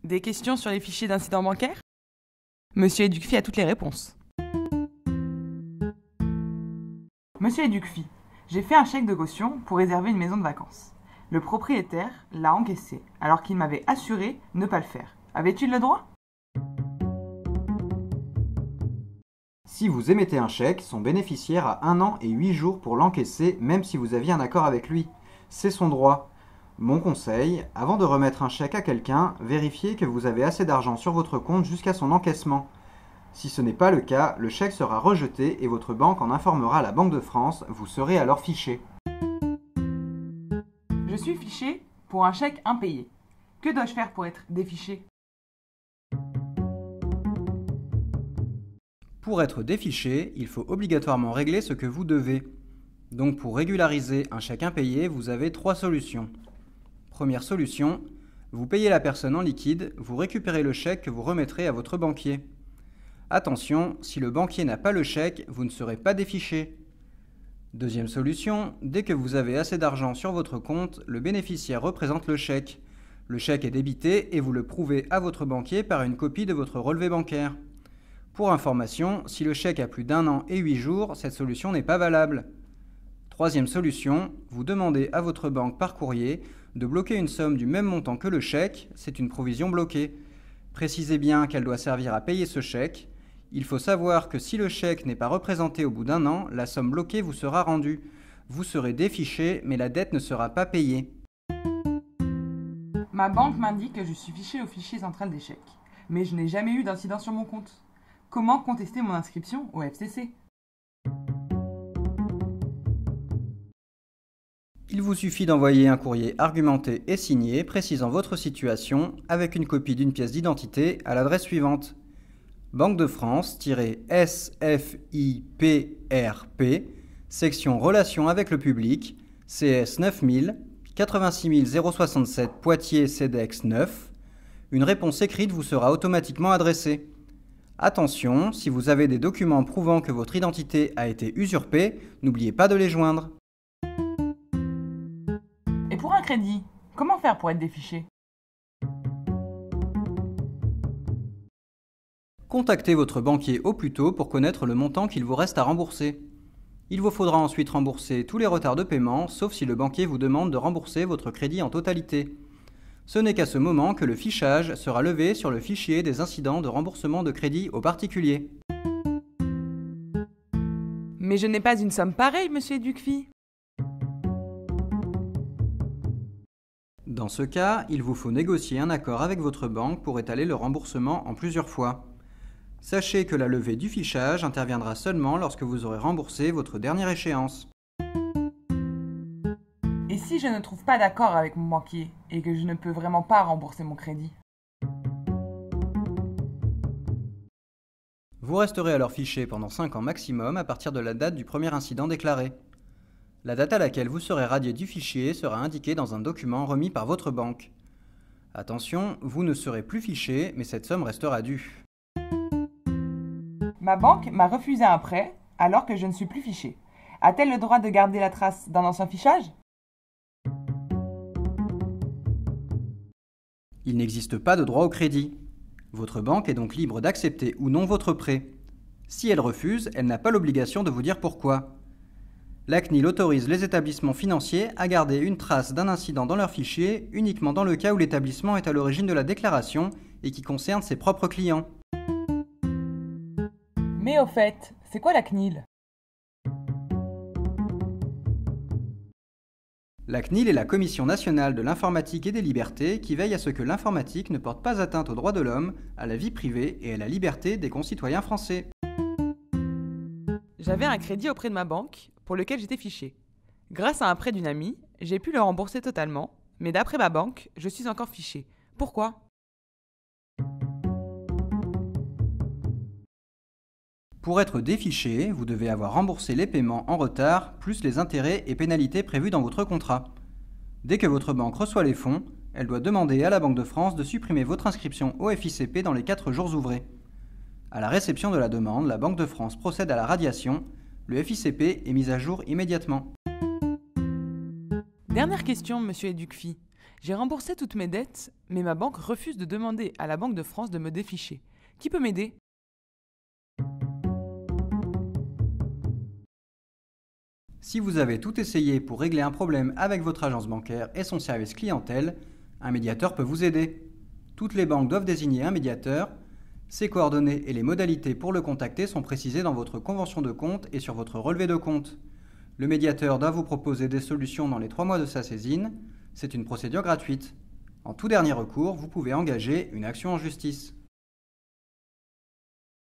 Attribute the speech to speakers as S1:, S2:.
S1: Des questions sur les fichiers d'incidents bancaires? Monsieur Educfi a toutes les réponses. Monsieur Educfi, j'ai fait un chèque de caution pour réserver une maison de vacances. Le propriétaire l'a encaissé, alors qu'il m'avait assuré ne pas le faire. Avait-il le droit?
S2: Si vous émettez un chèque, son bénéficiaire a 1 an et 8 jours pour l'encaisser, même si vous aviez un accord avec lui. C'est son droit. Mon conseil, avant de remettre un chèque à quelqu'un, vérifiez que vous avez assez d'argent sur votre compte jusqu'à son encaissement. Si ce n'est pas le cas, le chèque sera rejeté et votre banque en informera la Banque de France, vous serez alors fiché.
S1: Je suis fiché pour un chèque impayé. Que dois-je faire pour être défiché?
S2: Pour être défiché, il faut obligatoirement régler ce que vous devez. Donc pour régulariser un chèque impayé, vous avez 3 solutions. Première solution, vous payez la personne en liquide, vous récupérez le chèque que vous remettrez à votre banquier. Attention, si le banquier n'a pas le chèque, vous ne serez pas défiché. Deuxième solution, dès que vous avez assez d'argent sur votre compte, le bénéficiaire représente le chèque. Le chèque est débité et vous le prouvez à votre banquier par une copie de votre relevé bancaire. Pour information, si le chèque a plus d'1 an et 8 jours, cette solution n'est pas valable. Troisième solution, vous demandez à votre banque par courrier de bloquer une somme du même montant que le chèque, c'est une provision bloquée. Précisez bien qu'elle doit servir à payer ce chèque. Il faut savoir que si le chèque n'est pas représenté au bout d'1 an, la somme bloquée vous sera rendue. Vous serez défiché, mais la dette ne sera pas payée.
S1: Ma banque m'indique que je suis fiché au fichier central des chèques, mais je n'ai jamais eu d'incident sur mon compte. Comment contester mon inscription au FCC?
S2: Il vous suffit d'envoyer un courrier argumenté et signé précisant votre situation avec une copie d'une pièce d'identité à l'adresse suivante: Banque de France-SFIPRP, section Relations avec le public, CS 9000, 86 067 Poitiers CEDEX 9. Une réponse écrite vous sera automatiquement adressée. Attention, si vous avez des documents prouvant que votre identité a été usurpée, n'oubliez pas de les joindre.
S1: Et pour un crédit, comment faire pour être défiché?
S2: Contactez votre banquier au plus tôt pour connaître le montant qu'il vous reste à rembourser. Il vous faudra ensuite rembourser tous les retards de paiement, sauf si le banquier vous demande de rembourser votre crédit en totalité. Ce n'est qu'à ce moment que le fichage sera levé sur le fichier des incidents de remboursement de crédit aux particuliers.
S1: Mais je n'ai pas une somme pareille, monsieur Educfi.
S2: Dans ce cas, il vous faut négocier un accord avec votre banque pour étaler le remboursement en plusieurs fois. Sachez que la levée du fichage interviendra seulement lorsque vous aurez remboursé votre dernière échéance.
S1: Et si je ne trouve pas d'accord avec mon banquier et que je ne peux vraiment pas rembourser mon crédit?
S2: Vous resterez alors fiché pendant 5 ans maximum à partir de la date du premier incident déclaré. La date à laquelle vous serez radié du fichier sera indiquée dans un document remis par votre banque. Attention, vous ne serez plus fiché, mais cette somme restera due.
S1: Ma banque m'a refusé un prêt alors que je ne suis plus fiché. A-t-elle le droit de garder la trace d'un ancien fichage?
S2: Il n'existe pas de droit au crédit. Votre banque est donc libre d'accepter ou non votre prêt. Si elle refuse, elle n'a pas l'obligation de vous dire pourquoi. La CNIL autorise les établissements financiers à garder une trace d'un incident dans leur fichier uniquement dans le cas où l'établissement est à l'origine de la déclaration et qui concerne ses propres clients.
S1: Mais au fait, c'est quoi la CNIL?
S2: La CNIL est la Commission nationale de l'informatique et des libertés qui veille à ce que l'informatique ne porte pas atteinte aux droits de l'homme, à la vie privée et à la liberté des concitoyens français.
S1: J'avais un crédit auprès de ma banque pour lequel j'étais fiché. Grâce à un prêt d'une amie, j'ai pu le rembourser totalement, mais d'après ma banque, je suis encore fiché. Pourquoi?
S2: Pour être défiché, vous devez avoir remboursé les paiements en retard, plus les intérêts et pénalités prévus dans votre contrat. Dès que votre banque reçoit les fonds, elle doit demander à la Banque de France de supprimer votre inscription au FICP dans les 4 jours ouvrés. À la réception de la demande, la Banque de France procède à la radiation. Le FICP est mis à jour immédiatement.
S1: Dernière question, monsieur Educfi. J'ai remboursé toutes mes dettes, mais ma banque refuse de demander à la Banque de France de me déficher. Qui peut m'aider?
S2: Si vous avez tout essayé pour régler un problème avec votre agence bancaire et son service clientèle, un médiateur peut vous aider. Toutes les banques doivent désigner un médiateur. Ses coordonnées et les modalités pour le contacter sont précisées dans votre convention de compte et sur votre relevé de compte. Le médiateur doit vous proposer des solutions dans les 3 mois de sa saisine. C'est une procédure gratuite. En tout dernier recours, vous pouvez engager une action en justice.